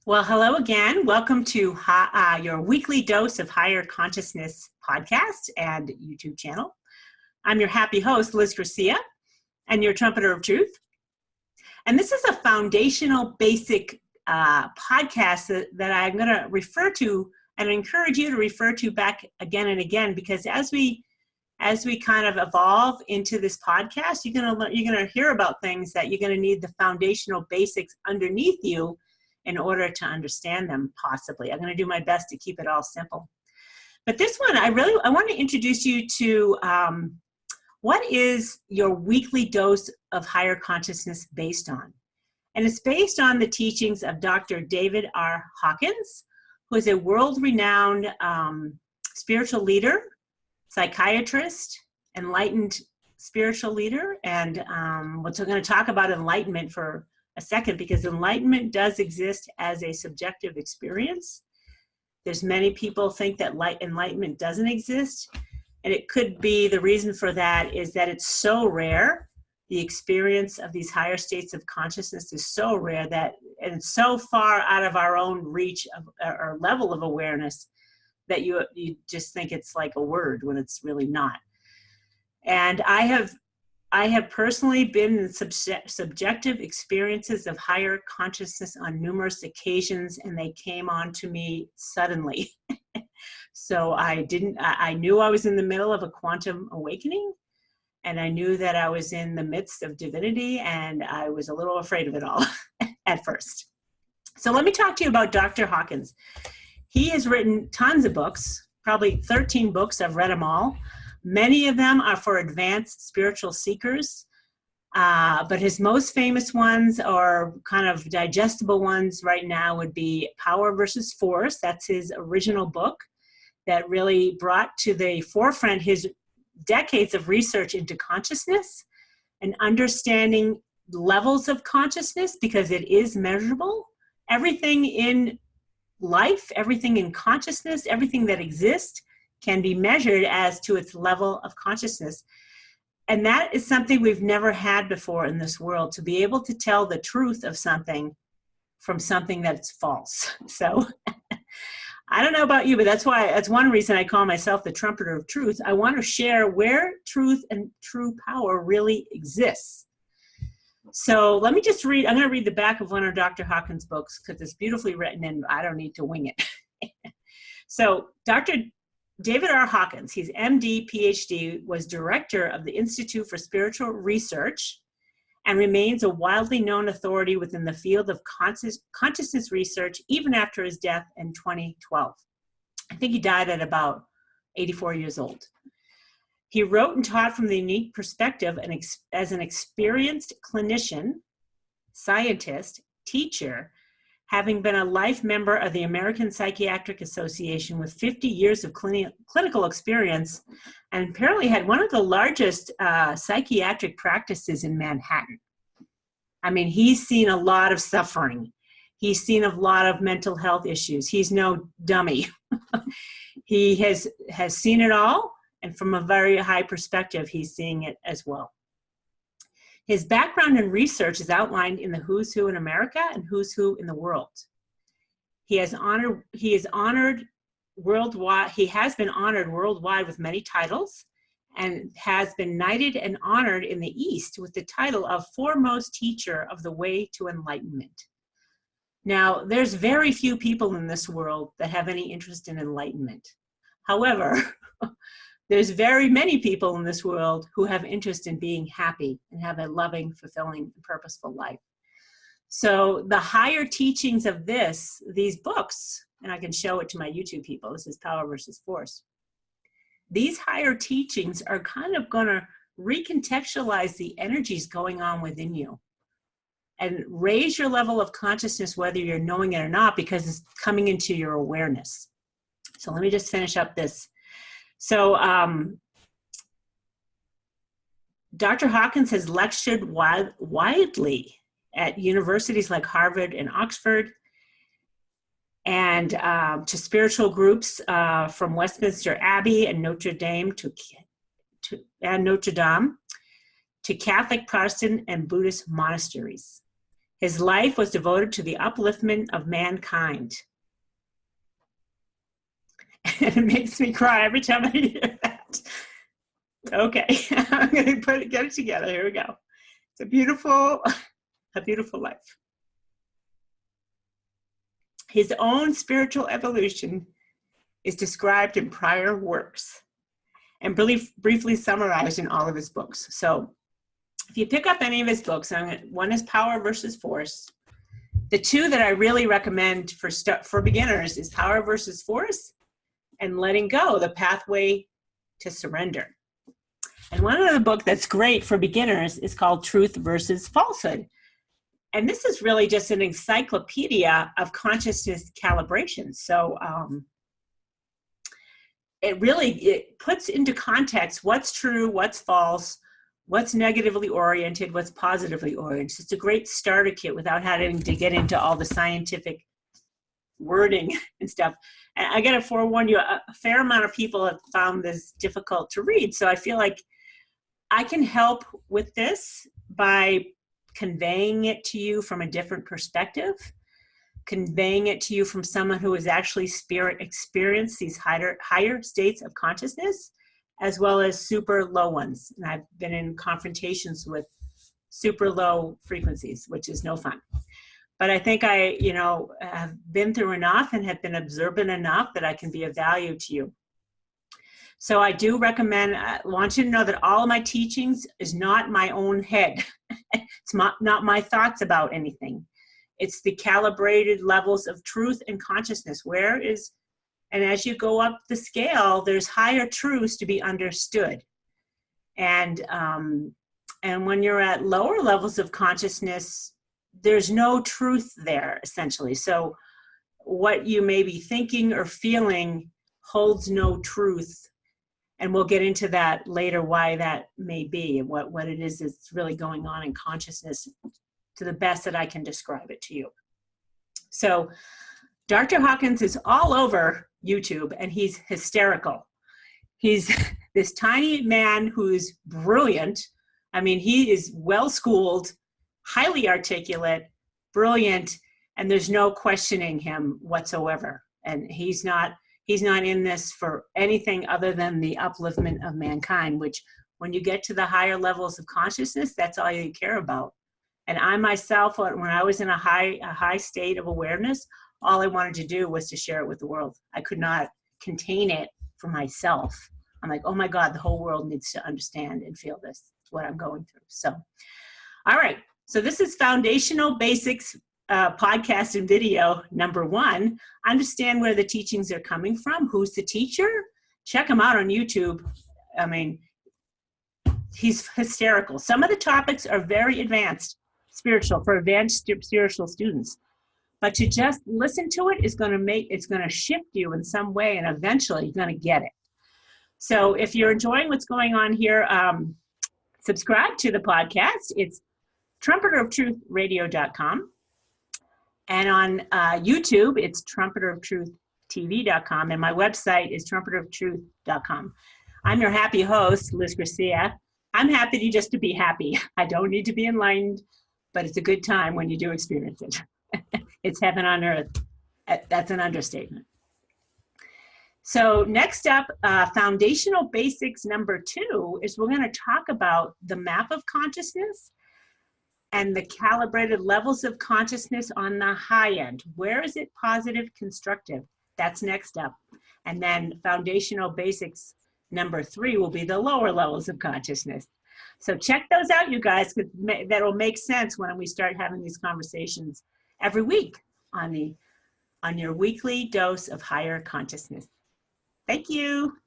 Well, hello again. Welcome to your weekly dose of higher consciousness podcast and YouTube channel. I'm your happy host, Liz Gracia, and your trumpeter of truth. And this is a foundational, basic podcast that I'm going to refer to and encourage you to refer to back again and again, because as we kind of evolve into this podcast, you're going to hear about things that you're going to need the foundational basics underneath you in order to understand them, possibly. I'm going to do my best to keep it all simple. But this one, I want to introduce you to what is your weekly dose of higher consciousness based on? And it's based on the teachings of Dr. David R. Hawkins, who is a world-renowned spiritual leader, psychiatrist, enlightened spiritual leader. And we're going to talk about enlightenment for a second, because enlightenment does exist as a subjective experience. There's many people think that enlightenment doesn't exist, and it could be the reason for that is that it's so rare. The experience of these higher states of consciousness is so rare and it's so far out of our own reach or level of awareness that you just think it's like a word when it's really not. And I have personally been in subjective experiences of higher consciousness on numerous occasions, and they came on to me suddenly. So I knew I was in the middle of a quantum awakening, and I knew that I was in the midst of divinity, and I was a little afraid of it all at first. So let me talk to you about Dr. Hawkins. He has written tons of books, probably 13 books. I've read them all. Many of them are for advanced spiritual seekers, but his most famous ones, or kind of digestible ones right now, would be Power versus Force. That's his original book that really brought to the forefront his decades of research into consciousness and understanding levels of consciousness, because it is measurable. Everything in life, everything in consciousness, everything that exists can be measured as to its level of consciousness. And that is something we've never had before in this world, to be able to tell the truth of something from something that's false. So I don't know about you, but that's one reason I call myself the trumpeter of truth. I want to share where truth and true power really exists. So let me just read. I'm going to read the back of one of Dr. Hawkins' books because it's beautifully written and I don't need to wing it. So Dr. David R. Hawkins, he's MD, Ph.D., was director of the Institute for Spiritual Research and remains a widely known authority within the field of consciousness research even after his death in 2012. I think he died at about 84 years old. He wrote and taught from the unique perspective as an experienced clinician, scientist, teacher, having been a life member of the American Psychiatric Association with 50 years of clinical experience, and apparently had one of the largest psychiatric practices in Manhattan. I mean, he's seen a lot of suffering. He's seen a lot of mental health issues. He's no dummy. He has seen it all, and from a very high perspective, he's seeing it as well. His background in research is outlined in the Who's Who in America and Who's Who in the World. He is honored worldwide. He has been honored worldwide with many titles, and has been knighted and honored in the East with the title of Foremost Teacher of the Way to Enlightenment. Now, there's very few people in this world that have any interest in enlightenment. However, there's very many people in this world who have interest in being happy and have a loving, fulfilling, and purposeful life. So the higher teachings of these books, and I can show it to my YouTube people, this is Power versus Force. These higher teachings are kind of going to recontextualize the energies going on within you and raise your level of consciousness, whether you're knowing it or not, because it's coming into your awareness. So let me just finish up this. So Dr. Hawkins has lectured widely at universities like Harvard and Oxford, and to spiritual groups from Westminster Abbey and Notre Dame to Catholic, Protestant, and Buddhist monasteries. His life was devoted to the upliftment of mankind. And it makes me cry every time I hear that. Okay, I'm going to get it together. Here we go. It's a beautiful life. His own spiritual evolution is described in prior works and briefly summarized in all of his books. So if you pick up any of his books, one is Power versus Force. The two that I really recommend for beginners is Power versus Force and Letting Go, The Pathway to Surrender. And one other book that's great for beginners is called Truth versus Falsehood. And this is really just an encyclopedia of consciousness calibration. So it puts into context what's true, what's false, what's negatively oriented, what's positively oriented. It's a great starter kit without having to get into all the scientific wording and stuff. And I got to forewarn you, a fair amount of people have found this difficult to read. So I feel like I can help with this by conveying it to you from a different perspective, conveying it to you from someone who has actually experienced these higher states of consciousness, as well as super low ones. And I've been in confrontations with super low frequencies, which is no fun. But I think I, have been through enough and have been observant enough that I can be of value to you. So I do recommend, I want you to know that all of my teachings is not my own head. It's not my thoughts about anything. It's the calibrated levels of truth and consciousness. And as you go up the scale, there's higher truths to be understood. And when you're at lower levels of consciousness, there's no truth there, essentially. So what you may be thinking or feeling holds no truth. And we'll get into that later, why that may be and what it is that's really going on in consciousness to the best that I can describe it to you. So Dr. Hawkins is all over YouTube and he's hysterical. He's this tiny man who's brilliant. I mean, he is well-schooled, highly articulate, brilliant, and there's no questioning him whatsoever. And he's not in this for anything other than the upliftment of mankind, which when you get to the higher levels of consciousness, that's all you care about. And I myself, when I was in a high state of awareness, all I wanted to do was to share it with the world. I could not contain it for myself. I'm like, oh my God, the whole world needs to understand and feel this. It's what I'm going through. So, all right. So this is Foundational Basics podcast and video number 1. Understand where the teachings are coming from. Who's the teacher? Check him out on YouTube. I mean, he's hysterical. Some of the topics are very advanced spiritual for advanced spiritual students, but to just listen to it's going to shift you in some way, and eventually you're going to get it. So if you're enjoying what's going on here, subscribe to the podcast. It's trumpeteroftruthradio.com. And on YouTube, it's trumpeteroftruhtv.com. And my website is trumpeteroftruth.com. I'm your happy host, Liz Gracia. I'm happy just to be happy. I don't need to be enlightened, but it's a good time when you do experience it. It's heaven on earth. That's an understatement. So next up, foundational basics number 2 is we're going to talk about the map of consciousness and the calibrated levels of consciousness on the high end. Where is it positive, constructive? That's next up. And then foundational basics number 3 will be the lower levels of consciousness. So check those out, you guys, because that'll make sense when we start having these conversations every week on your weekly dose of higher consciousness. Thank you.